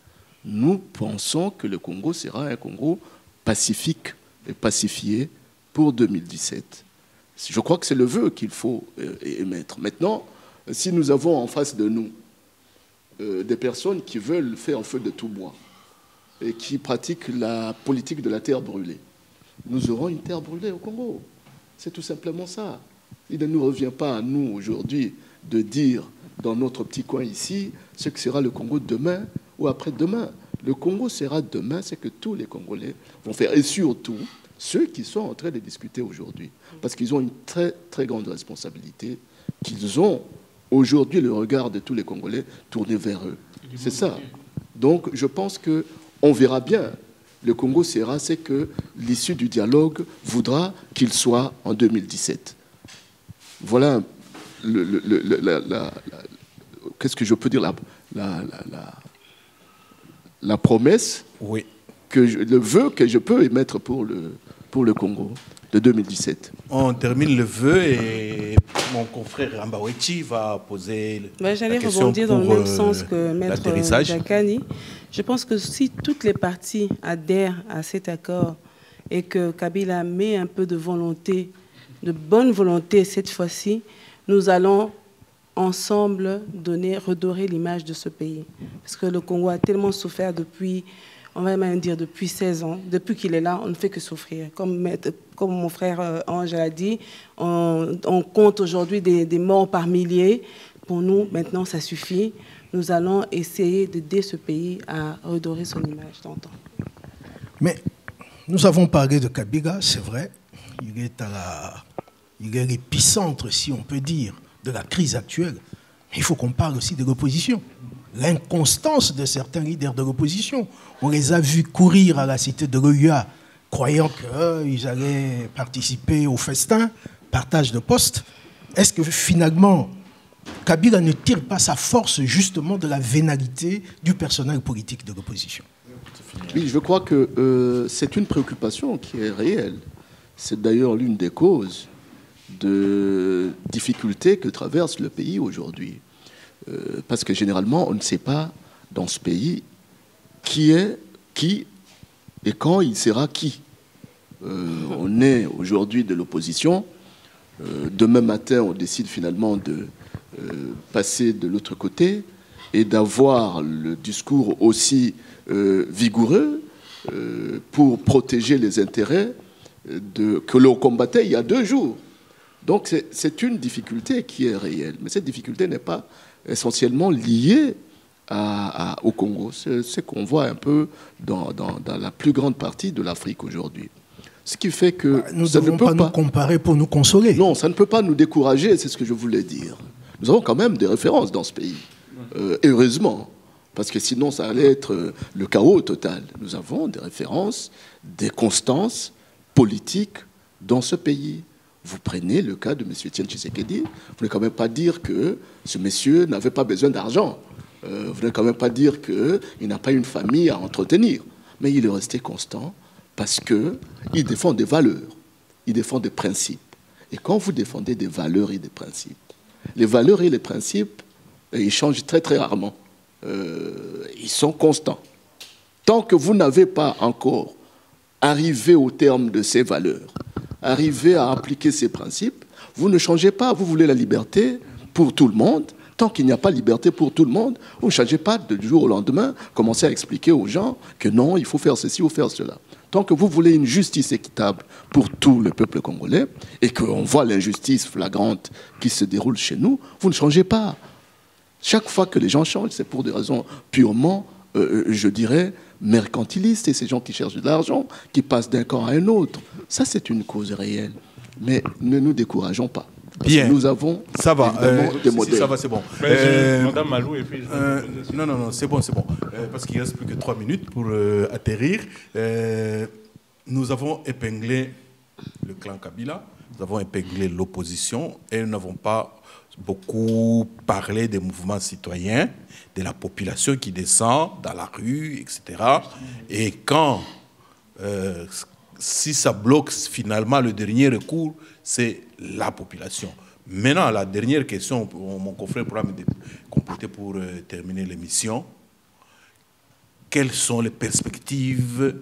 nous pensons que le Congo sera un Congo pacifique et pacifié pour 2017. Je crois que c'est le vœu qu'il faut émettre. Maintenant, si nous avons en face de nous des personnes qui veulent faire feu de tout bois et qui pratiquent la politique de la terre brûlée, nous aurons une terre brûlée au Congo. C'est tout simplement ça. Il ne nous revient pas à nous aujourd'hui de dire dans notre petit coin ici ce que sera le Congo demain ou après-demain. Le Congo sera demain, c'est que tous les Congolais vont faire. Et surtout, ceux qui sont en train de discuter aujourd'hui. Parce qu'ils ont une très, très grande responsabilité, qu'ils ont aujourd'hui le regard de tous les Congolais tourné vers eux. C'est ça. Donc, je pense qu'on verra bien. Le Congo sera ce que l'issue du dialogue voudra qu'il soit en 2017. Voilà qu'est-ce que je peux dire, la promesse, oui, le vœu que je peux émettre pour le Congo de 2017. On termine le vœu et mon confrère Ambawechi va poser la question. J'allais rebondir dans le même sens que Maître Jakani. Je pense que si toutes les parties adhèrent à cet accord et que Kabila met un peu de volonté, de bonne volonté cette fois-ci, nous allons ensemble redorer l'image de ce pays. Parce que le Congo a tellement souffert depuis, on va même dire depuis 16 ans. Depuis qu'il est là, on ne fait que souffrir. Comme mon frère Ange l'a dit, on compte aujourd'hui des morts par milliers. Pour nous, maintenant, ça suffit. Nous allons essayer d'aider ce pays à redorer son image d'antan. Mais nous avons parlé de Kabila, c'est vrai. Il est l'épicentre, si on peut dire, de la crise actuelle. Mais il faut qu'on parle aussi de l'opposition. L'inconstance de certains leaders de l'opposition. On les a vus courir à la cité de l'OUA, croyant qu'ils allaient participer au festin, partage de postes. Est-ce que finalement, Kabila ne tire pas sa force justement de la vénalité du personnel politique de l'opposition? Oui, je crois que c'est une préoccupation qui est réelle. C'est d'ailleurs l'une des causes de difficultés que traverse le pays aujourd'hui. Parce que généralement, on ne sait pas dans ce pays qui est qui et quand il sera qui. On est aujourd'hui de l'opposition. Demain matin, on décide finalement de passer de l'autre côté et d'avoir le discours aussi vigoureux pour protéger les intérêts que l'on combattait il y a 2 jours. Donc c'est une difficulté qui est réelle. Mais cette difficulté n'est pas essentiellement liée au Congo. C'est ce qu'on voit un peu dans la plus grande partie de l'Afrique aujourd'hui. Ce qui fait que nous ne devons pas nous comparer pour nous consoler. Non, ça ne peut pas nous décourager, c'est ce que je voulais dire. Nous avons quand même des références dans ce pays. Et heureusement, parce que sinon ça allait être le chaos total. Nous avons des références, des constances politiques dans ce pays. Vous prenez le cas de M. Etienne Tshisekedi, vous ne quand même pas dire que ce monsieur n'avait pas besoin d'argent. Vous ne quand même pas dire qu'il n'a pas une famille à entretenir. Mais il est resté constant parce qu'il défend des valeurs, il défend des principes. Et quand vous défendez des valeurs et des principes, les valeurs et les principes, ils changent très très rarement. Ils sont constants. Tant que vous n'avez pas encore arrivé au terme de ces valeurs, arrivé à appliquer ces principes, vous ne changez pas. Vous voulez la liberté pour tout le monde. Tant qu'il n'y a pas liberté pour tout le monde, vous ne changez pas du jour au lendemain, commencez à expliquer aux gens que non, il faut faire ceci ou faire cela. Tant que vous voulez une justice équitable pour tout le peuple congolais et qu'on voit l'injustice flagrante qui se déroule chez nous, vous ne changez pas. Chaque fois que les gens changent, c'est pour des raisons purement, je dirais, mercantilistes, et ces gens qui cherchent de l'argent, qui passent d'un camp à un autre. Ça, c'est une cause réelle. Mais ne nous décourageons pas. Parce que nous avons ça va, des modèles. Ça va, c'est bon. Madame Malou et puis... Non, c'est bon. Parce qu'il ne reste plus que 3 minutes pour atterrir. Nous avons épinglé le clan Kabila, nous avons épinglé l'opposition et nous n'avons pas beaucoup parlé des mouvements citoyens, de la population qui descend dans la rue, etc. Et quand, si ça bloque finalement le dernier recours, c'est la population. Maintenant, la dernière question, mon confrère pourra me compléter pour terminer l'émission. Quelles sont les perspectives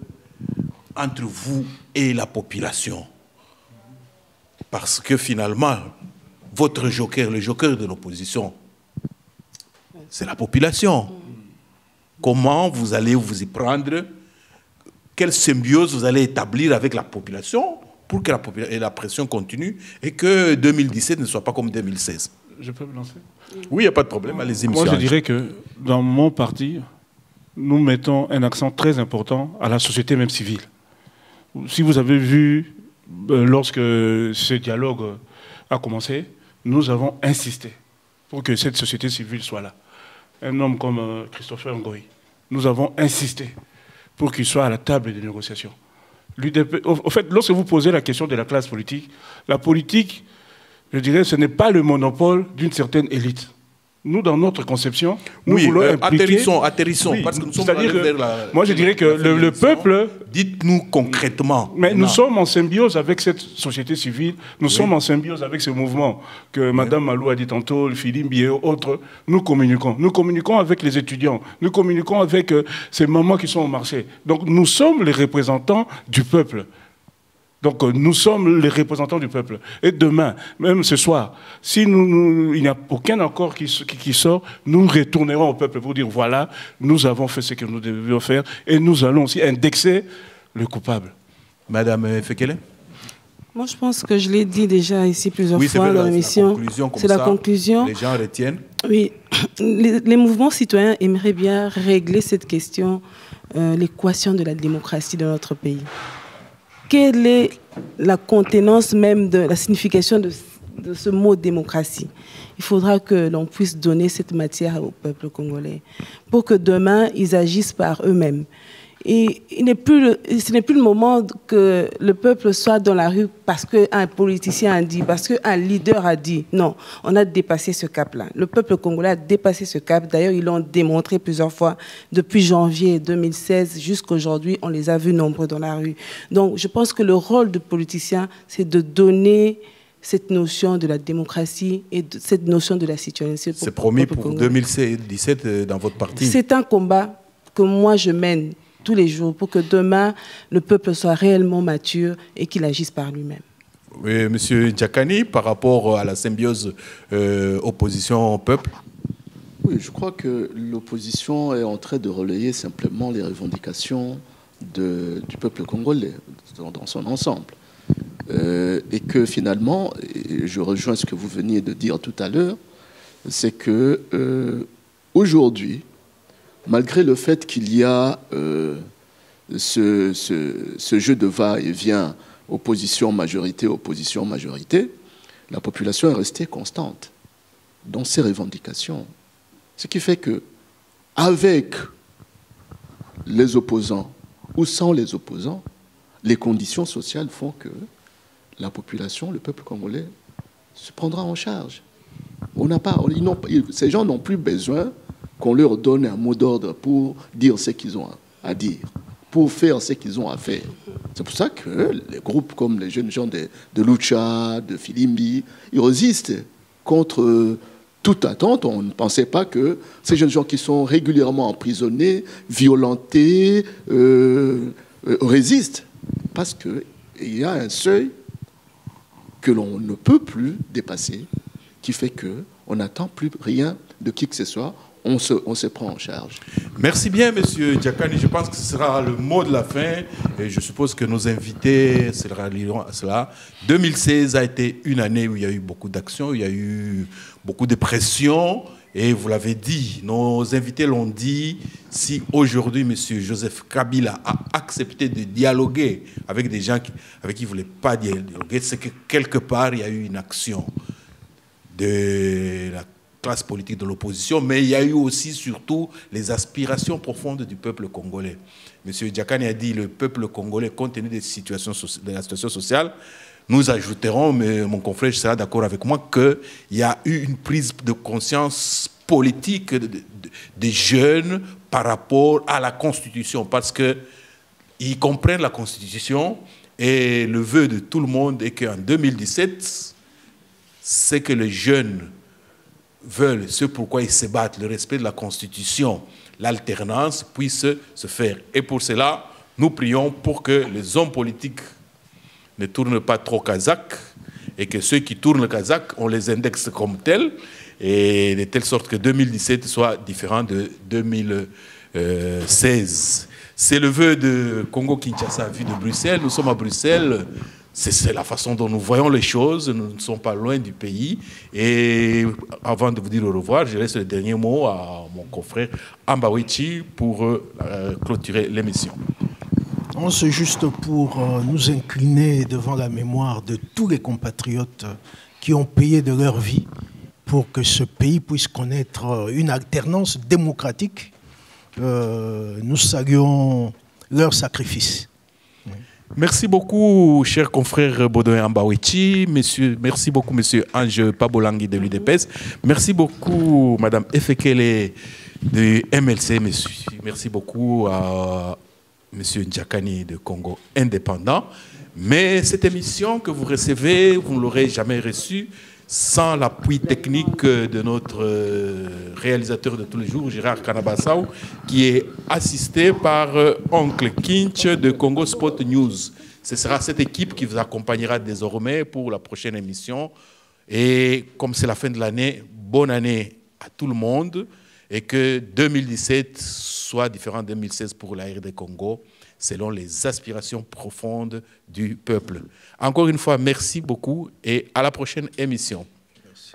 entre vous et la population? Parce que finalement, votre joker, le joker de l'opposition, c'est la population. Comment vous allez vous y prendre? Quelle symbiose vous allez établir avec la population pour que la pression continue et que 2017 ne soit pas comme 2016? Je peux me lancer? Oui, il n'y a pas de problème. Allez-y, monsieur. Moi, je dirais que dans mon parti, nous mettons un accent très important à la société même civile. Si vous avez vu, lorsque ce dialogue a commencé, nous avons insisté pour que cette société civile soit là. Un homme comme Christopher Ngoï, nous avons insisté pour qu'il soit à la table des négociations. Au fait, lorsque vous posez la question de la classe politique, la politique, je dirais, ce n'est pas le monopole d'une certaine élite. Nous, dans notre conception, nous voulons impliquer... Atterrissons, oui, parce que nous sommes allés vers la... Moi, je dirais que le peuple... Dites-nous concrètement. Mais nous sommes en symbiose avec cette société civile, nous sommes en symbiose avec ce mouvement que Mme Malou a dit tantôt, Philippe Bié, autres. Nous communiquons. Nous communiquons avec les étudiants. Nous communiquons avec ces mamans qui sont au marché. Donc, nous sommes les représentants du peuple. Donc nous sommes les représentants du peuple. Et demain, même ce soir, si il n'y a aucun accord qui sort, nous retournerons au peuple pour dire voilà, nous avons fait ce que nous devions faire et nous allons aussi indexer le coupable. Madame Fekele? Moi, je pense que je l'ai dit déjà ici plusieurs fois dans l'émission. C'est la conclusion. Les gens retiennent. Oui, les mouvements citoyens aimeraient bien régler cette question, l'équation de la démocratie dans notre pays. Quelle est la contenance même de la signification de ce mot démocratie? Il faudra que l'on puisse donner cette matière au peuple congolais pour que demain, ils agissent par eux-mêmes. Et ce n'est plus le moment que le peuple soit dans la rue parce qu'un politicien a dit, parce qu'un leader a dit. Non, on a dépassé ce cap-là. Le peuple congolais a dépassé ce cap. D'ailleurs, ils l'ont démontré plusieurs fois. Depuis janvier 2016 jusqu'à aujourd'hui, on les a vus nombreux dans la rue. Donc, je pense que le rôle du politicien, c'est de donner cette notion de la démocratie et cette notion de la citoyenneté. C'est promis pour 2017 dans votre parti. C'est un combat que moi, je mène tous les jours pour que demain, le peuple soit réellement mature et qu'il agisse par lui-même. Oui, Monsieur Djakani, par rapport à la symbiose opposition-peuple? Oui, je crois que l'opposition est en train de relayer simplement les revendications du peuple congolais dans son ensemble. Et que finalement, et je rejoins ce que vous veniez de dire tout à l'heure, c'est que aujourd'hui, malgré le fait qu'il y a ce jeu de va-et-vient, opposition-majorité, la population est restée constante dans ses revendications. Ce qui fait que, avec les opposants ou sans les opposants, les conditions sociales font que la population, le peuple congolais, se prendra en charge. Ces gens n'ont plus besoin qu'on leur donne un mot d'ordre pour dire ce qu'ils ont à dire, pour faire ce qu'ils ont à faire. C'est pour ça que les groupes comme les jeunes gens de Lucha, de Filimbi, ils résistent contre toute attente. On ne pensait pas que ces jeunes gens qui sont régulièrement emprisonnés, violentés, résistent. Parce qu'il y a un seuil que l'on ne peut plus dépasser, qui fait qu'on n'attend plus rien de qui que ce soit. On se prend en charge. Merci bien, Monsieur Diakani. Je pense que ce sera le mot de la fin. Et je suppose que nos invités se rallieront à cela. 2016 a été une année où il y a eu beaucoup d'actions, il y a eu beaucoup de pression. Et vous l'avez dit, nos invités l'ont dit, si aujourd'hui M. Joseph Kabila a accepté de dialoguer avec des gens avec qui il ne voulait pas dialoguer, c'est que quelque part, il y a eu une action de la classe politique de l'opposition, mais il y a eu aussi, surtout, les aspirations profondes du peuple congolais. M. Diakani a dit le peuple congolais, compte tenu de la situation sociale, nous ajouterons, mais mon confrère sera d'accord avec moi, qu'il y a eu une prise de conscience politique des jeunes par rapport à la Constitution, parce qu'ils comprennent la Constitution et le vœu de tout le monde est qu'en 2017, c'est que les jeunes veulent, ce pourquoi ils se battent, le respect de la Constitution, l'alternance puisse se faire. Et pour cela, nous prions pour que les hommes politiques ne tournent pas trop kazakh et que ceux qui tournent kazakh, on les indexe comme tels, et de telle sorte que 2017 soit différent de 2016. C'est le vœu de Congo-Kinshasa vu de Bruxelles. Nous sommes à Bruxelles. C'est la façon dont nous voyons les choses. Nous ne sommes pas loin du pays. Et avant de vous dire au revoir, je laisse le dernier mot à mon confrère Ambawichi pour clôturer l'émission. C'est juste pour nous incliner devant la mémoire de tous les compatriotes qui ont payé de leur vie pour que ce pays puisse connaître une alternance démocratique. Nous saluons leur sacrifice. Merci beaucoup, cher confrère Baudouin Ambawichi. Merci beaucoup, monsieur Ange Pabolangui de l'UDPS. Merci beaucoup, madame Efekele de MLC. Merci beaucoup à monsieur Diakani de Congo Indépendant. Mais cette émission que vous recevez, vous ne l'aurez jamais reçue sans l'appui technique de notre réalisateur de tous les jours, Gérard Kanabassau, qui est assisté par Oncle Kinch de Congo Spot News. Ce sera cette équipe qui vous accompagnera désormais pour la prochaine émission. Et comme c'est la fin de l'année, bonne année à tout le monde et que 2017 soit différent de 2016 pour la RD Congo, selon les aspirations profondes du peuple. Encore une fois, merci beaucoup et à la prochaine émission. Merci.